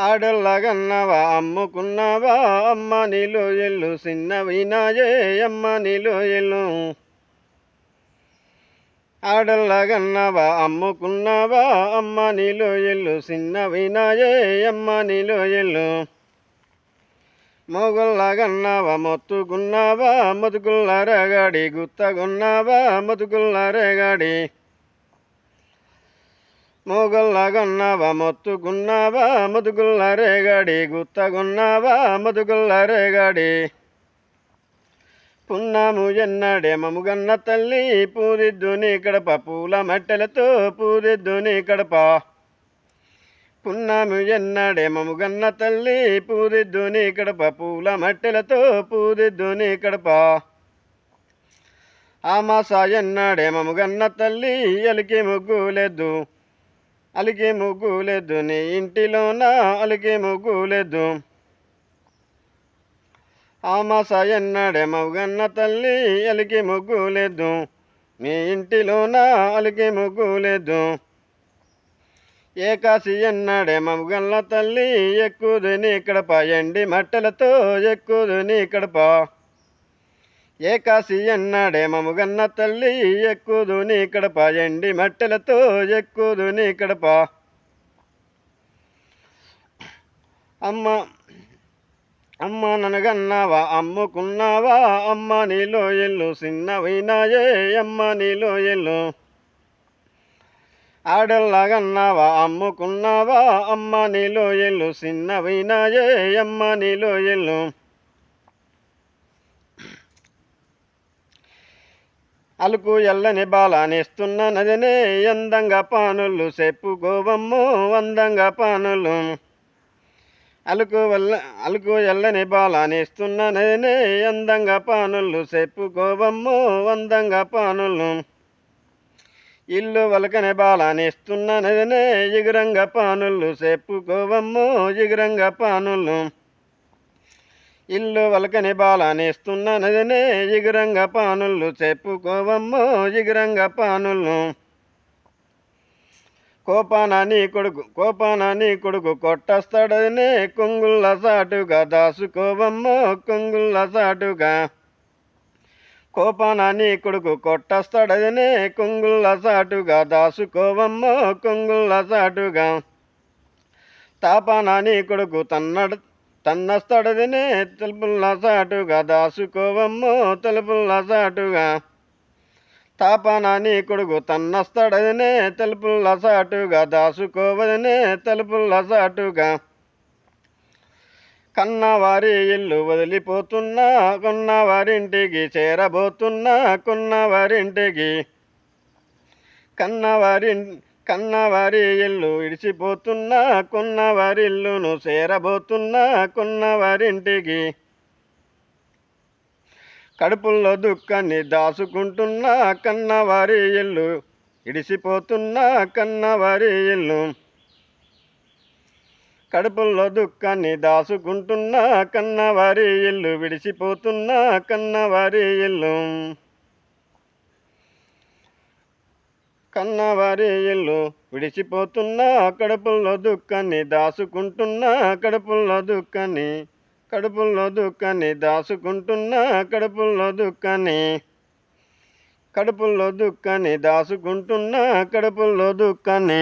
ఆడోళ్ళగన్నవా అమ్ముకున్నావా అమ్మ నీలో ఎల్లు చిన్నవినాయే అమ్మ నీలో ఎల్లు. ఆడోళ్ళగన్నవా అమ్ముకున్నావా అమ్మ నీలో ఎల్లు చిన్నవినాయే అమ్మ నీలో ఎల్లు. మొగుళ్ళగన్నావా మొత్తుకున్నావా మతుకుల్ల రేగాడి గుత్తగున్నావా మతుకుల్ల రేగాడి. మొగల్లగన్నావా మొత్తుకున్నావా మతుకుల్ల రేగాడి గుత్తగున్నావా మతుకుల్ల రేగాడి. పున్నాము ఎన్నడే మముగన్న తల్లి పూరిద్దు నీ కడప పూల మట్టెలతో పూరిద్దు నీ కడప. పున్నాము ఎన్నడే మముగన్న తల్లి పూరిద్దు నీ కడప పూల మట్టెలతో పూరిద్దు నీ కడప. ఆ మాస ఎన్నడే మముగన్న తల్లి ఎలికి ముగ్గులేదు అలికి ముగ్గులేదు నీ ఇంటిలోన అలికి ముగ్గులేదు. ఆ మాస ఎన్నడే మముగన్న తల్లి అలికి ముగ్గులేదు నీ ఇంటిలోన అలికి ముగ్గులేదు. ఏకాశి ఎన్నడే మముగన్న తల్లి ఎక్కుదు నీ కడప ఎండి మట్టెలతో ఎక్కుదు నీ కడప. ఏకాశి ఎన్నడే మముగన్న తల్లి ఎక్కుదు నీ కడప ఎండి మట్టెలతో ఎక్కుదు నీ కడప. అమ్మ అమ్మ ననగన్నావా అమ్ముకున్నావా అమ్మ నీలో ఎల్లు చిన్నవినాయే అమ్మ నీలో ఎల్లు. ఆడోళ్ళగన్నావా అమ్ముకున్నావా అమ్మ నీలో ఎల్లు చిన్నవినాయే అమ్మ నీలో ఎల్లు. అలుకు ఎల్లని బాలానిస్తున్న నదినే అందంగా పానులు చెప్పుకోవమ్ము అందంగా పానులు. అలుకు ఎల్లని బాలానిస్తున్న నదినే అందంగా పానులు చెప్పుకోవమ్ము అందంగా పానులు. ఇల్లు వలకని బాలానిస్తున్న నదినే ఎగురంగా పానులు చెప్పుకోవమ్ము ఎగురంగా పానులు. ఇల్లు వలకని బాలానిస్తున్న నదినే ఎగురంగా పానులు చెప్పుకోవమ్మో ఎగురంగా పానులు. కోపాన నీ కొడుకు కొట్టస్తాడనే కొంగుళ్ళ సాటుగా దాసుకోవమ్మో కొంగుళ్ళ సాటుగా. కోపాన నీ కొడుకు కొట్టస్తాడనే కొంగుళ్ళ సాటుగా దాసుకోవమ్మో కొంగుళ్ళ సాటుగా. తాపాన నీ కొడుకు తన్నస్తాడదినే తలుపుల్ల సాటుగా దాసుకోవమ్మో తలుపుల్ల సాటుగా. తాపాన నీ కొడుకు తన్నస్తాడదినే తలుపుల్ల సాటుగా దాసుకోవదనే తలుపుల్ల సాటుగా. కన్నవారి ఇల్లు వదిలిపోతున్నా కొన్నవారింటికి చేరబోతున్నా కొన్నవారింటికి. కన్నవారి ఇల్లు ఇడిచిపోతున్నా కొన్నవారి ఇల్లును చేరబోతున్నా కొన్నవారింటికి. కడుపుల్లో దుఃఖాన్ని దాచుకుంటున్నా కన్నవారి ఇల్లు ఇడిచిపోతున్నా కన్నవారి ఇల్లు. కడుపుల్లో దుఃఖాన్ని దాచుకుంటున్నా కన్నవారి ఇల్లు విడిచిపోతున్నా కన్నవారి ఇల్లు. కన్నవారి ఇల్లు విడిచిపోతున్నా కడుపుల్లో దుఃఖాన్ని దాచుకుంటున్నా కడుపుల్లో దుఃఖాన్ని దాచుకుంటున్నా కడుపుల్లో దుఃఖాన్ని దాచుకుంటున్నా కడుపుల్లో దుఃఖాన్ని.